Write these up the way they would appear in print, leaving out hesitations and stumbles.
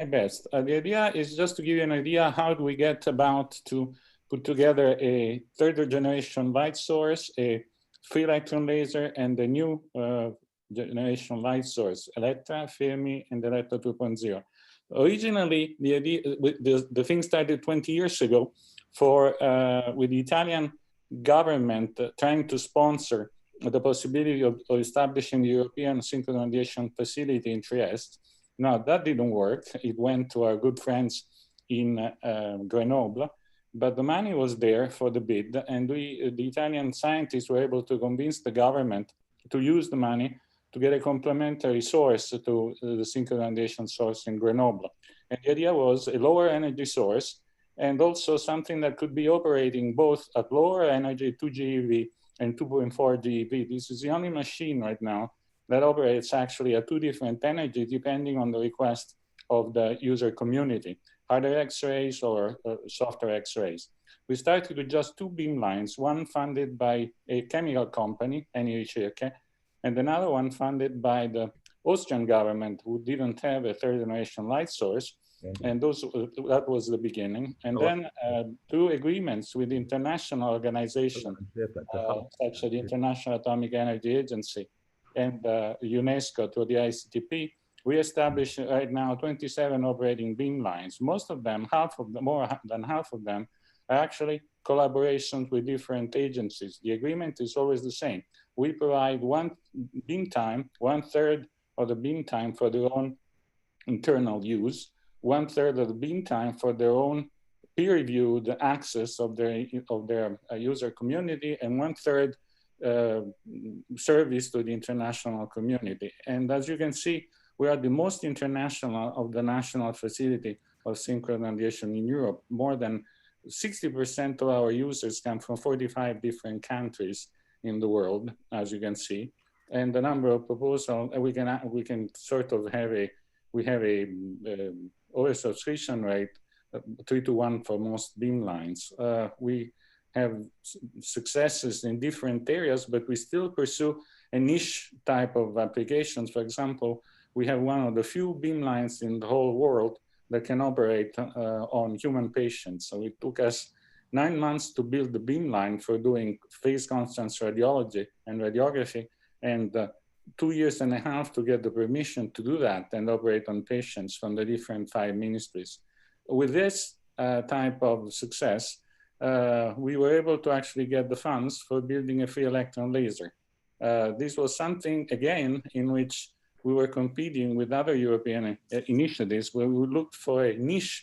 My best. The idea is just to give you an idea how do we get about to put together a third generation light source, a free electron laser, and a new generation light source, Ellettra, FERMI, and Ellettra 2.0. Originally, the idea, the thing started 20 years ago with the Italian government trying to sponsor the possibility of establishing the European synchronous radiation facility in Trieste. Now, that didn't work. It went to our good friends in Grenoble, but the money was there for the bid, and the Italian scientists were able to convince the government to use the money to get a complementary source to the synchronous radiation source in Grenoble. And the idea was a lower energy source, and also something that could be operating both at lower energy, 2 GeV and 2.4 GeV. This is the only machine right now that operates actually at 2 different energies depending on the request of the user community, harder X-rays or softer X-rays. We started with just 2 beamlines, one funded by a chemical company, Eni Ricerche, and another one funded by the Austrian government, who didn't have a third generation light source. And that was the beginning. And then through agreements with international organizations, such as the International Atomic Energy Agency and UNESCO through the ICTP, we established right now 27 operating beamlines. Most of them, more than half of them, are actually collaborations with different agencies. The agreement is always the same. We provide one beam time, 1/3 of the beam time for their own internal use, 1/3 of the beam time for their own peer-reviewed access of their user community, and 1/3 service to the international community. And as you can see, we are the most international of the national facility of synchronous radiation in Europe. More than 60% of our users come from 45 different countries in the world, as you can see. And the number of proposals, we can sort of have a oversubscription rate 3-to-1 for most beamlines. We have successes in different areas, but we still pursue a niche type of applications. For example, we have one of the few beamlines in the whole world that can operate on human patients. So it took us 9 months to build the beamline for doing phase constant radiology and radiography, and 2.5 years to get the permission to do that and operate on patients from the different 5 ministries. With this type of success, we were able to actually get the funds for building a free electron laser. This was something, again, in which we were competing with other European initiatives where we looked for a niche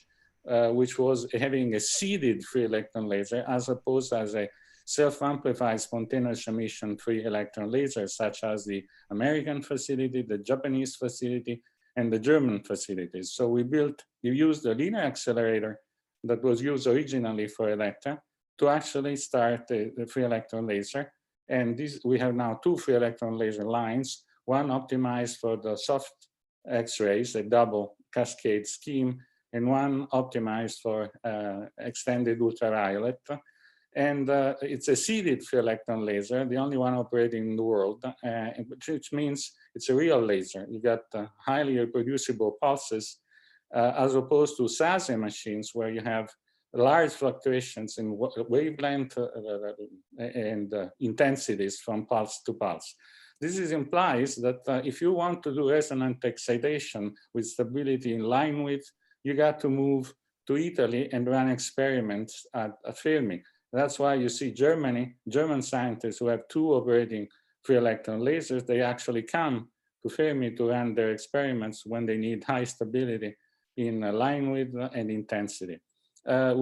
which was having a seeded free electron laser as opposed as a self-amplified spontaneous emission free electron laser, such as the American facility, the Japanese facility, and the German facilities. So we used the linear accelerator that was used originally for Ellettra to actually start the free electron laser. And we have now 2 free electron laser lines, one optimized for the soft X-rays, a double cascade scheme, and one optimized for extended ultraviolet. And it's a seeded free electron laser, the only one operating in the world, which means it's a real laser. You got highly reproducible pulses, as opposed to SASE machines where you have large fluctuations in wavelength and intensities from pulse to pulse. This implies that if you want to do resonant excitation with stability in line width, you got to move to Italy and run experiments at FERMI. That's why you see German scientists who have 2 operating free electron lasers, they actually come to FERMI to run their experiments when they need high stability in line width and intensity.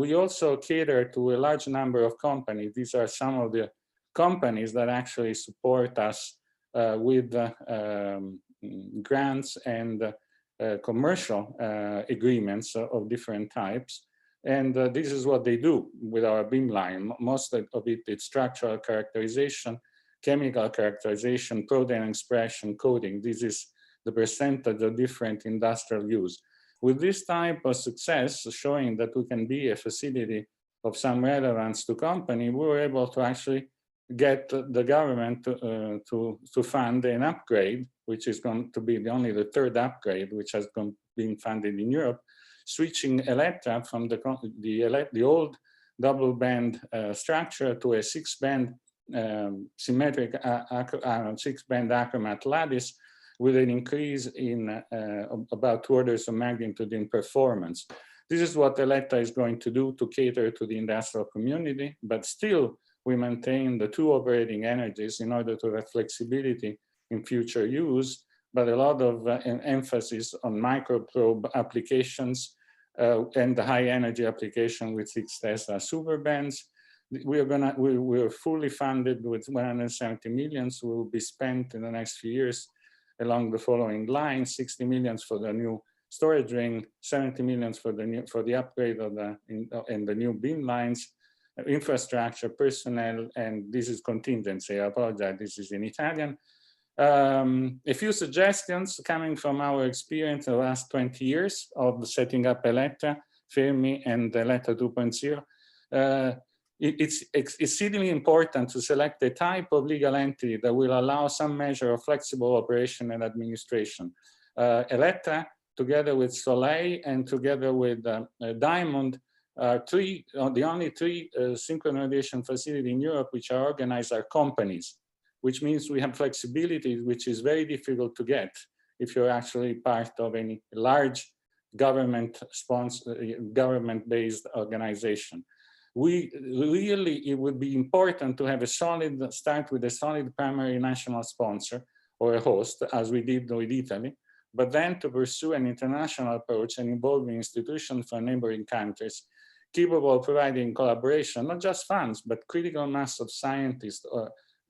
We also cater to a large number of companies. These are some of the companies that actually support us with grants and commercial agreements of different types. And this is what they do with our beamline. Most of it is structural characterization, chemical characterization, protein expression, coding. This is the percentage of different industrial use. With this type of success, showing that we can be a facility of some relevance to company, we were able to actually get the government to fund an upgrade which is going to be only the third upgrade, which has been funded in Europe, switching Ellettra from the old double band structure to a 6-band symmetric 6-band achromat lattice with an increase in about 2 orders of magnitude in performance. This is what Ellettra is going to do to cater to the industrial community, but still we maintain the 2 operating energies in order to have flexibility in future use, but a lot of emphasis on microprobe applications and the high energy application with 6 Tesla superbands. We're fully funded with 170 million, so will be spent in the next few years along the following lines: 60 million for the new storage ring, 70 million for the upgrade of the new beam lines, infrastructure, personnel, and this is contingency. I apologize, this is in Italian. A few suggestions coming from our experience in the last 20 years of setting up Ellettra, FERMI, and Ellettra 2.0. It's exceedingly important to select a type of legal entity that will allow some measure of flexible operation and administration. Ellettra, together with Soleil and together with Diamond, are the only 3 synchronous radiation facilities in Europe which are organized as companies, which means we have flexibility, which is very difficult to get if you're actually part of any large government-based organization. It would be important to have start with a solid primary national sponsor or a host, as we did with Italy, but then to pursue an international approach and involving institutions from neighboring countries capable of providing collaboration, not just funds, but critical mass of scientists.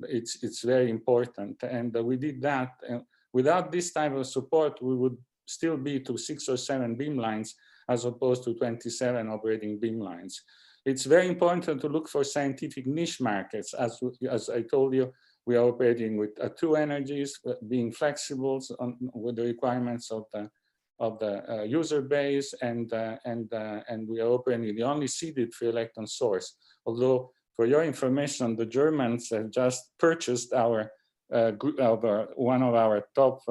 It's very important. And we did that. And without this type of support, we would still be to 6 or 7 beam lines as opposed to 27 operating beam lines. It's very important to look for scientific niche markets. As I told you, we are operating with 2 energies, being flexible with the requirements of the user base, and we are operating the only seeded free electron source. Although, for your information, the Germans have just purchased one of our top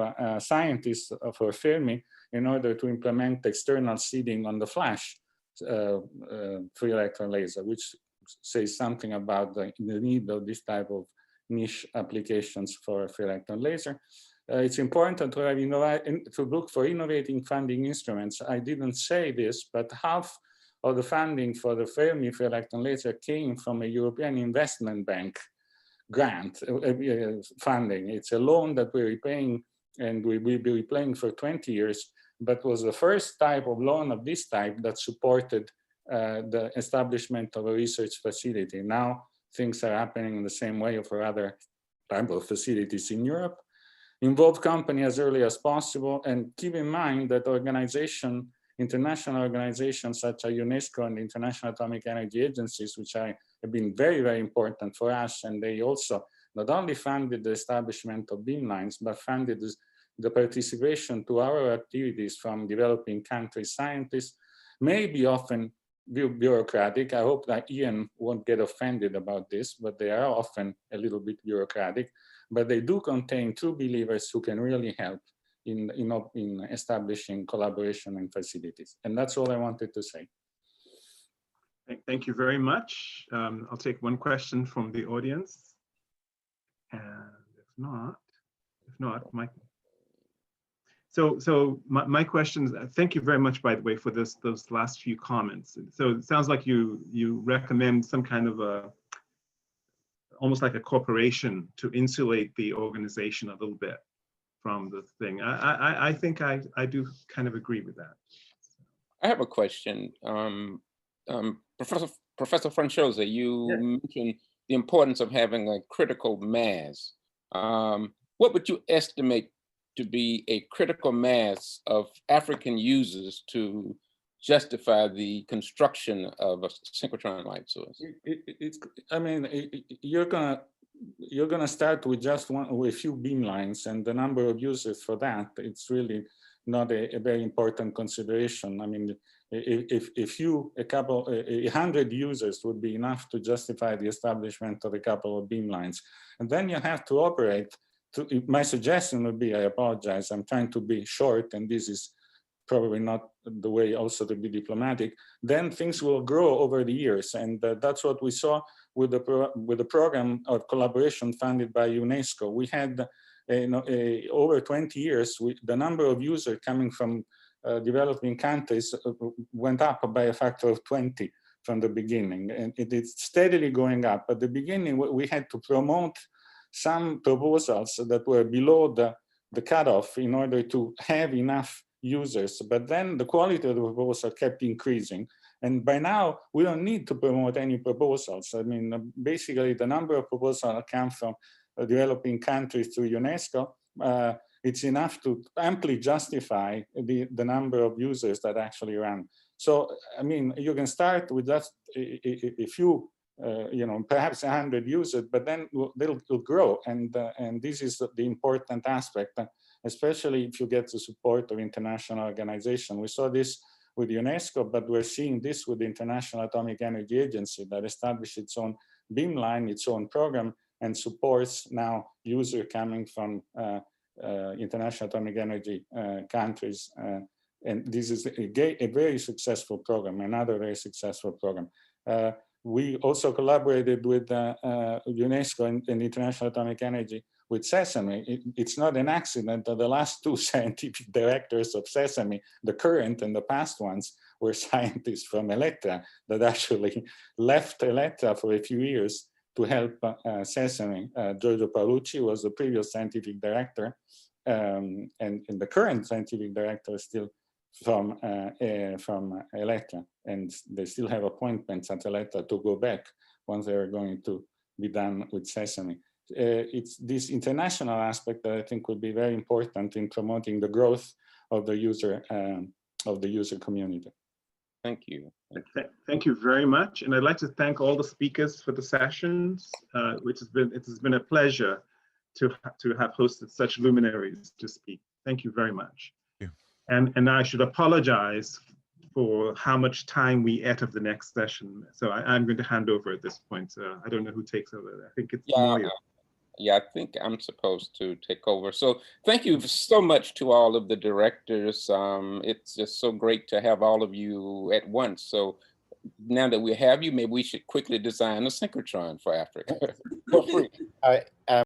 scientists for FERMI in order to implement external seeding on the flash free electron laser, which says something about the need of this type of niche applications for free electron laser. It's important to look for innovating funding instruments. I didn't say this, but half of the funding for the FERMI free electron laser came from a European Investment Bank grant funding. It's a loan that we're repaying, and we will be repaying for 20 years, but was the first type of loan of this type that supported the establishment of a research facility. Now things are happening in the same way for other type of facilities in Europe. Involve company as early as possible, and keep in mind that international organizations such as UNESCO and the International Atomic Energy Agencies, which have been very, very important for us, and they also not only funded the establishment of beam lines, but funded the participation to our activities from developing country scientists, may be often bureaucratic. I hope that Ian won't get offended about this, but they are often a little bit bureaucratic, but they do contain true believers who can really help in establishing collaboration and facilities. And that's all I wanted to say. Thank you very much. I'll take one question from the audience. And if not, my questions, thank you very much, by the way, for those last few comments. So it sounds like you recommend some kind of almost like a corporation to insulate the organization a little bit from the thing. I think I do kind of agree with that. I have a question. Professor Franciosci, you mentioned the importance of having a critical mass. What would you estimate to be a critical mass of African users to justify the construction of a synchrotron light source? You're gonna start with just a few beam lines, and the number of users for that, it's really not a very important consideration. I mean, if 100 users would be enough to justify the establishment of a couple of beam lines, and then you have to operate my suggestion would be, I apologize, I'm trying to be short, and this is probably not the way also to be diplomatic, then things will grow over the years. And that's what we saw with the program of collaboration funded by UNESCO. We had over 20 years, the number of users coming from developing countries went up by a factor of 20 from the beginning. And it is steadily going up. At the beginning, we had to promote some proposals that were below the cutoff in order to have enough users. But then the quality of the proposal kept increasing. And by now, we don't need to promote any proposals. I mean, basically, the number of proposals that come from developing countries through UNESCO, it's enough to amply justify the number of users that actually run. So, I mean, you can start with just a few, perhaps 100 users, but then they'll grow. And this is the important aspect, especially if you get the support of international organizations. We saw this with UNESCO, but we're seeing this with the International Atomic Energy Agency that established its own beamline, its own program, and supports now users coming from International Atomic Energy countries. And this is a very successful program, another very successful program. We also collaborated with UNESCO and International Atomic Energy with Sesame. It's not an accident that the last two scientific directors of Sesame, the current and the past ones, were scientists from Ellettra that actually left Ellettra for a few years to help Sesame. Giorgio Paolucci was the previous scientific director, and the current scientific director is still from Ellettra, and they still have appointments at Ellettra to go back once they are going to be done with Sesame. It's this international aspect that I think will be very important in promoting the growth of the user community. Thank you. Thank you very much, and I'd like to thank all the speakers for the sessions, it has been a pleasure to have hosted such luminaries to speak. Thank you very much. And I should apologize for how much time we ate of the next session. So I'm going to hand over at this point. I don't know who takes over. I think it's Moya. Yeah, I think I'm supposed to take over. So thank you so much to all of the directors. It's just so great to have all of you at once. So now that we have you, maybe we should quickly design a synchrotron for Africa for free.